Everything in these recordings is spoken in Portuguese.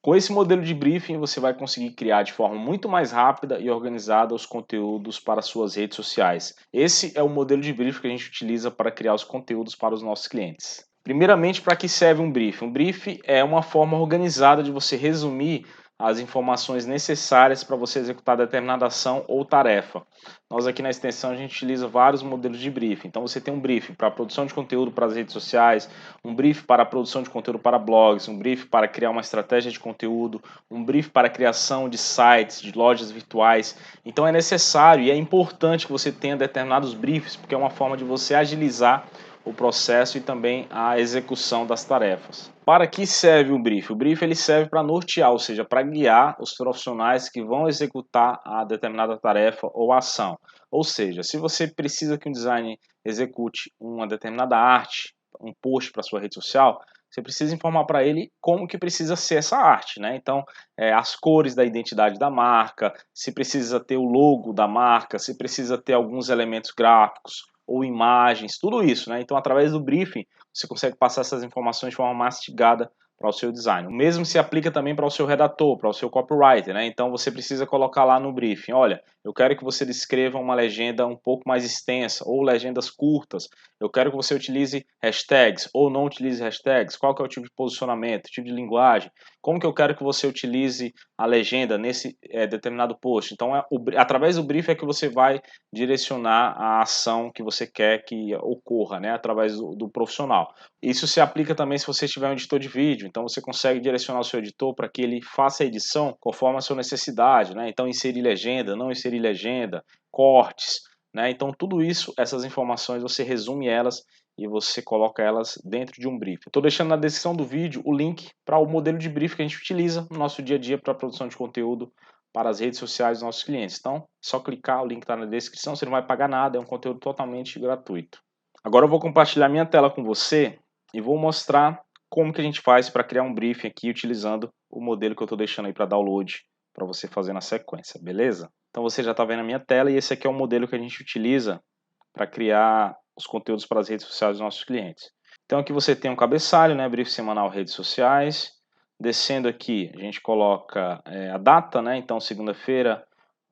Com esse modelo de briefing, você vai conseguir criar de forma muito mais rápida e organizada os conteúdos para suas redes sociais. Esse é o modelo de briefing que a gente utiliza para criar os conteúdos para os nossos clientes. Primeiramente, para que serve um briefing? Um briefing é uma forma organizada de você resumir as informações necessárias para você executar determinada ação ou tarefa. Nós aqui na extensão a gente utiliza vários modelos de briefing. Então você tem um briefing para a produção de conteúdo para as redes sociais, um briefing para a produção de conteúdo para blogs, um briefing para criar uma estratégia de conteúdo, um briefing para a criação de sites, de lojas virtuais. Então é necessário e é importante que você tenha determinados briefings, porque é uma forma de você agilizar o processo e também a execução das tarefas. Para que serve o briefing? O briefing ele serve para nortear, ou seja, para guiar os profissionais que vão executar a determinada tarefa ou ação. Ou seja, se você precisa que um designer execute uma determinada arte, um post para sua rede social, você precisa informar para ele como que precisa ser essa arte, né? Então, as cores da identidade da marca, se precisa ter o logo da marca, se precisa ter alguns elementos gráficos ou imagens, tudo isso, né? Então, através do briefing, você consegue passar essas informações de forma mastigada para o seu design. O mesmo se aplica também para o seu redator, para o seu copywriter, né? Então, você precisa colocar lá no briefing, olha, eu quero que você descreva uma legenda um pouco mais extensa ou legendas curtas. Eu quero que você utilize hashtags ou não utilize hashtags. Qual que é o tipo de posicionamento, tipo de linguagem? Como que eu quero que você utilize a legenda nesse determinado post? Então, através do briefing é que você vai direcionar a ação que você quer que ocorra, né? Através do profissional. Isso se aplica também se você tiver um editor de vídeo. Então, você consegue direcionar o seu editor para que ele faça a edição conforme a sua necessidade, né? Então, inserir legenda, não inserir legenda, cortes, né? Então, tudo isso, essas informações, você resume elas e você coloca elas dentro de um briefing. Estou deixando na descrição do vídeo o link para o modelo de briefing que a gente utiliza no nosso dia a dia para a produção de conteúdo para as redes sociais dos nossos clientes. Então, é só clicar, o link está na descrição, você não vai pagar nada, é um conteúdo totalmente gratuito. Agora eu vou compartilhar minha tela com você e vou mostrar como que a gente faz para criar um briefing aqui utilizando o modelo que eu estou deixando aí para download para você fazer na sequência, beleza? Então você já está vendo a minha tela e esse aqui é o modelo que a gente utiliza para criar os conteúdos para as redes sociais dos nossos clientes. Então aqui você tem um cabeçalho, né, briefing semanal redes sociais. Descendo aqui a gente coloca a data, né, então segunda-feira,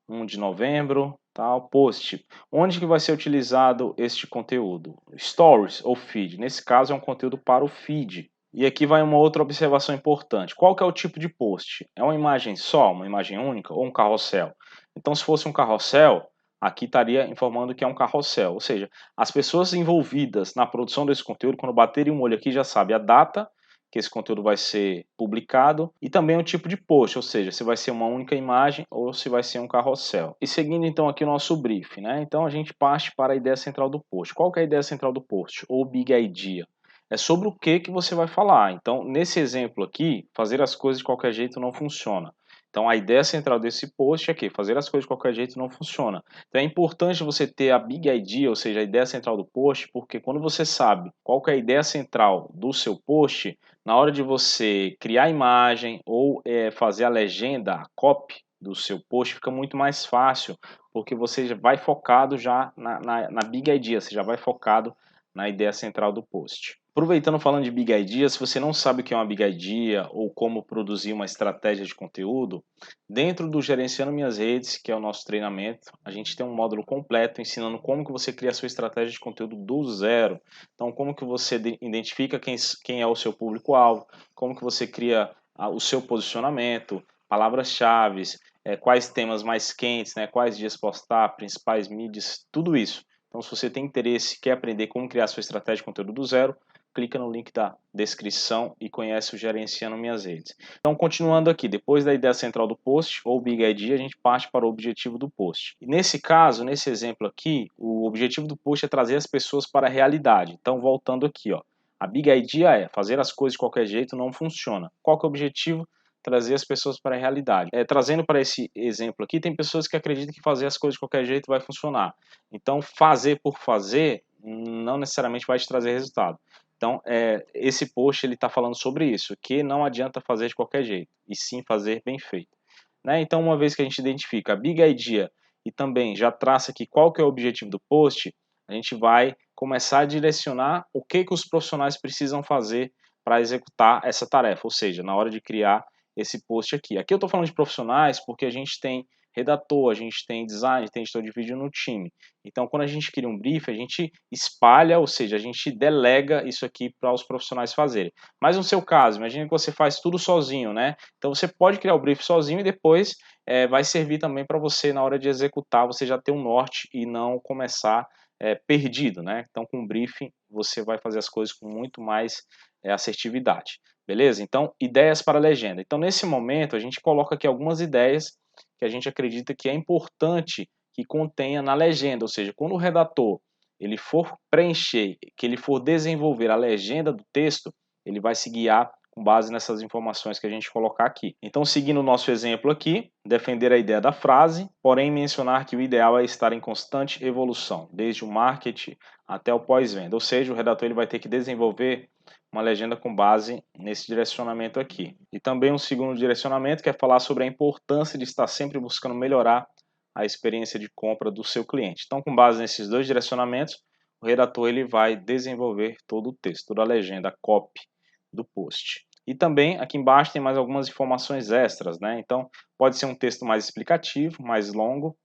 1 de novembro, tal, post. Onde que vai ser utilizado este conteúdo? Stories ou feed? Nesse caso é um conteúdo para o feed. E aqui vai uma outra observação importante. Qual que é o tipo de post? É uma imagem só, uma imagem única ou um carrossel? Então, se fosse um carrossel, aqui estaria informando que é um carrossel. Ou seja, as pessoas envolvidas na produção desse conteúdo, quando baterem um olho aqui, já sabe a data que esse conteúdo vai ser publicado e também o tipo de post, ou seja, se vai ser uma única imagem ou se vai ser um carrossel. E seguindo então aqui o nosso briefing, né? Então a gente parte para a ideia central do post. Qual que é a ideia central do post? Ou big idea? É sobre o que você vai falar. Então, nesse exemplo aqui, fazer as coisas de qualquer jeito não funciona. Então, a ideia central desse post é que fazer as coisas de qualquer jeito não funciona. Então, é importante você ter a big idea, ou seja, a ideia central do post, porque quando você sabe qual que é a ideia central do seu post, na hora de você criar a imagem ou fazer a legenda, a copy do seu post, fica muito mais fácil, porque você já vai focado já na big idea, você já vai focado na ideia central do post. Aproveitando falando de Big Idea, se você não sabe o que é uma Big Idea ou como produzir uma estratégia de conteúdo, dentro do Gerenciando Minhas Redes, que é o nosso treinamento, a gente tem um módulo completo ensinando como que você cria a sua estratégia de conteúdo do zero. Então, como que você identifica quem é o seu público-alvo, como que você cria o seu posicionamento, palavras-chave, quais temas mais quentes, né, quais dias postar, principais mídias, tudo isso. Então, se você tem interesse, quer aprender como criar a sua estratégia de conteúdo do zero, clica no link da descrição e conhece o Gerenciando Minhas Redes. Então, continuando aqui, depois da ideia central do post, ou Big Idea, a gente parte para o objetivo do post. E nesse caso, nesse exemplo aqui, o objetivo do post é trazer as pessoas para a realidade. Então, voltando aqui, ó, a Big Idea é fazer as coisas de qualquer jeito não funciona. Qual que é o objetivo? Trazer as pessoas para a realidade. Trazendo para esse exemplo aqui, tem pessoas que acreditam que fazer as coisas de qualquer jeito vai funcionar. Então, fazer por fazer não necessariamente vai te trazer resultado. Então, esse post ele está falando sobre isso, que não adianta fazer de qualquer jeito, e sim fazer bem feito. Né? Então, uma vez que a gente identifica a Big Idea e também já traça aqui qual que é o objetivo do post, a gente vai começar a direcionar o que os profissionais precisam fazer para executar essa tarefa, ou seja, na hora de criar esse post aqui. Aqui eu estou falando de profissionais porque a gente tem redator, a gente tem design, tem editor de vídeo no time. Então, quando a gente cria um brief, a gente espalha, ou seja, a gente delega isso aqui para os profissionais fazerem. Mas no seu caso, imagine que você faz tudo sozinho, né? Então, você pode criar o brief sozinho e depois vai servir também para você, na hora de executar, você já ter um norte e não começar perdido, né? Então, com o briefing, você vai fazer as coisas com muito mais assertividade. Beleza? Então, ideias para a legenda. Então, nesse momento, a gente coloca aqui algumas ideias que a gente acredita que é importante que contenha na legenda, ou seja, quando o redator ele for preencher, que ele for desenvolver a legenda do texto, ele vai se guiar com base nessas informações que a gente colocar aqui. Então, seguindo o nosso exemplo aqui, defender a ideia da frase, porém mencionar que o ideal é estar em constante evolução, desde o marketing até o pós-venda. Ou seja, o redator ele vai ter que desenvolver uma legenda com base nesse direcionamento aqui. E também um segundo direcionamento que é falar sobre a importância de estar sempre buscando melhorar a experiência de compra do seu cliente. Então, com base nesses dois direcionamentos, o redator ele vai desenvolver todo o texto, toda a legenda, a copy do post. E também aqui embaixo tem mais algumas informações extras, né? Então, pode ser um texto mais explicativo, mais longo,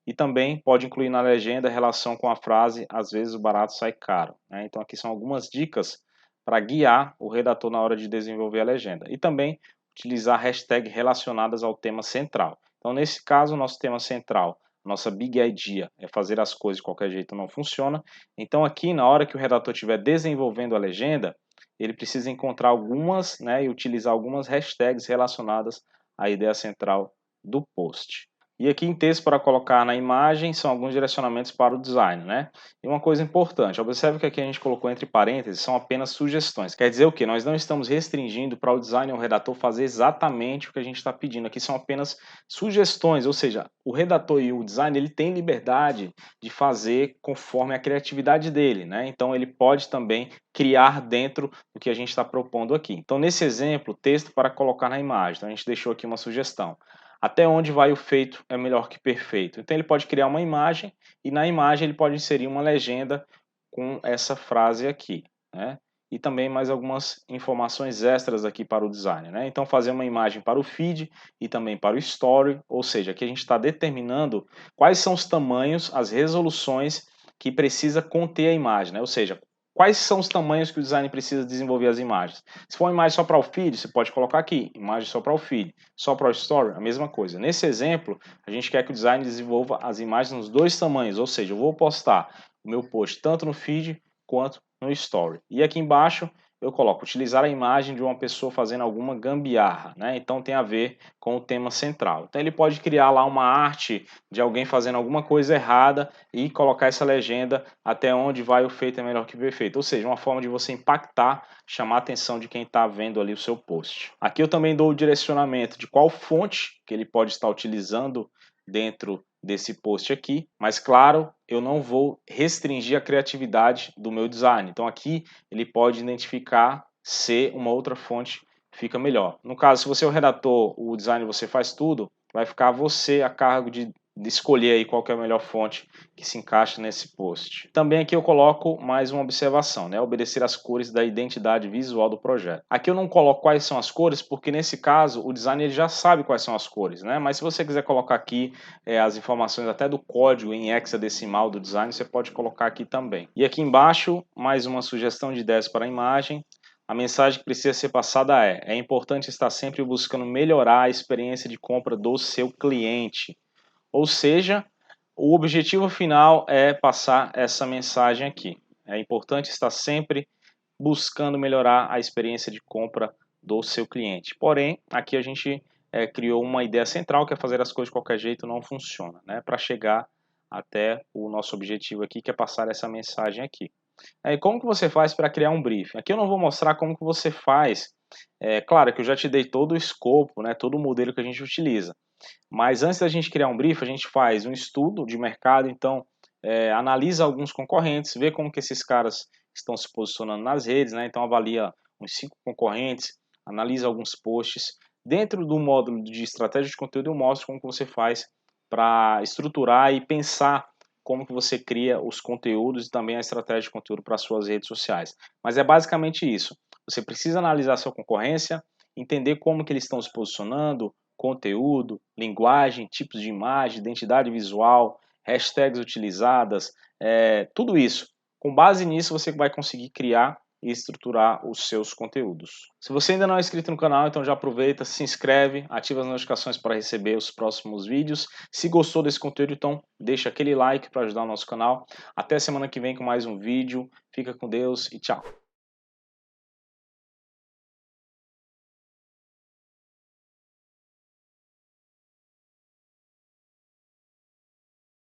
e também pode incluir na legenda a relação com a frase às vezes o barato sai caro, né? Então, aqui são algumas dicas para guiar o redator na hora de desenvolver a legenda. E também utilizar hashtags relacionadas ao tema central. Então, nesse caso, o nosso tema central, nossa big idea, é fazer as coisas de qualquer jeito não funciona. Então, aqui, na hora que o redator estiver desenvolvendo a legenda, ele precisa encontrar algumas, né, e utilizar algumas hashtags relacionadas à ideia central do post. E aqui em texto para colocar na imagem são alguns direcionamentos para o design, né? E uma coisa importante, observe que aqui a gente colocou entre parênteses, são apenas sugestões. Quer dizer o quê? Nós não estamos restringindo para o designer ou o redator fazer exatamente o que a gente está pedindo. Aqui são apenas sugestões, ou seja, o redator e o designer ele tem liberdade de fazer conforme a criatividade dele, né? Então ele pode também criar dentro do que a gente está propondo aqui. Então nesse exemplo, texto para colocar na imagem. Então a gente deixou aqui uma sugestão. Até onde vai o feito é melhor que perfeito. Então ele pode criar uma imagem e na imagem ele pode inserir uma legenda com essa frase aqui, né? E também mais algumas informações extras aqui para o design, né? Então fazer uma imagem para o feed e também para o story, ou seja, aqui a gente está determinando quais são os tamanhos, as resoluções que precisa conter a imagem, né? Ou seja, quais são os tamanhos que o design precisa desenvolver as imagens. Se for uma imagem só para o feed, você pode colocar aqui, imagem só para o feed. Só para o story, a mesma coisa. Nesse exemplo, a gente quer que o design desenvolva as imagens nos dois tamanhos, ou seja, eu vou postar o meu post tanto no feed quanto no story. E aqui embaixo eu coloco utilizar a imagem de uma pessoa fazendo alguma gambiarra, né? Então tem a ver com o tema central. Então ele pode criar lá uma arte de alguém fazendo alguma coisa errada e colocar essa legenda até onde vai o feito é melhor que perfeito. Ou seja, uma forma de você impactar, chamar a atenção de quem está vendo ali o seu post. Aqui eu também dou o direcionamento de qual fonte que ele pode estar utilizando dentro desse post aqui, mas claro, eu não vou restringir a criatividade do meu design. Então aqui ele pode identificar se uma outra fonte fica melhor. No caso, se você é o redator, o design você faz tudo, vai ficar você a cargo de escolher aí qual que é a melhor fonte que se encaixa nesse post. Também aqui eu coloco mais uma observação, né? Obedecer às cores da identidade visual do projeto. Aqui eu não coloco quais são as cores, porque nesse caso o designer já sabe quais são as cores, né? Mas se você quiser colocar aqui as informações até do código em hexadecimal do design, você pode colocar aqui também. E aqui embaixo, mais uma sugestão de ideias para a imagem. A mensagem que precisa ser passada é importante estar sempre buscando melhorar a experiência de compra do seu cliente. Ou seja, o objetivo final é passar essa mensagem aqui. É importante estar sempre buscando melhorar a experiência de compra do seu cliente. Porém, aqui a gente criou uma ideia central que é fazer as coisas de qualquer jeito não funciona, né? Para chegar até o nosso objetivo aqui, que é passar essa mensagem aqui. Como que você faz para criar um briefing? Aqui eu não vou mostrar como que você faz. Claro que eu já te dei todo o escopo, né? Todo o modelo que a gente utiliza. Mas antes da gente criar um brief, a gente faz um estudo de mercado, então analisa alguns concorrentes, vê como que esses caras estão se posicionando nas redes, né? Então avalia uns 5 concorrentes, analisa alguns posts. Dentro do módulo de estratégia de conteúdo eu mostro como que você faz para estruturar e pensar como que você cria os conteúdos e também a estratégia de conteúdo para suas redes sociais. Mas é basicamente isso. Você precisa analisar a sua concorrência, entender como que eles estão se posicionando, conteúdo, linguagem, tipos de imagem, identidade visual, hashtags utilizadas, tudo isso. Com base nisso, você vai conseguir criar e estruturar os seus conteúdos. Se você ainda não é inscrito no canal, então já aproveita, se inscreve, ativa as notificações para receber os próximos vídeos. Se gostou desse conteúdo, então deixa aquele like para ajudar o nosso canal. Até semana que vem com mais um vídeo. Fica com Deus e tchau!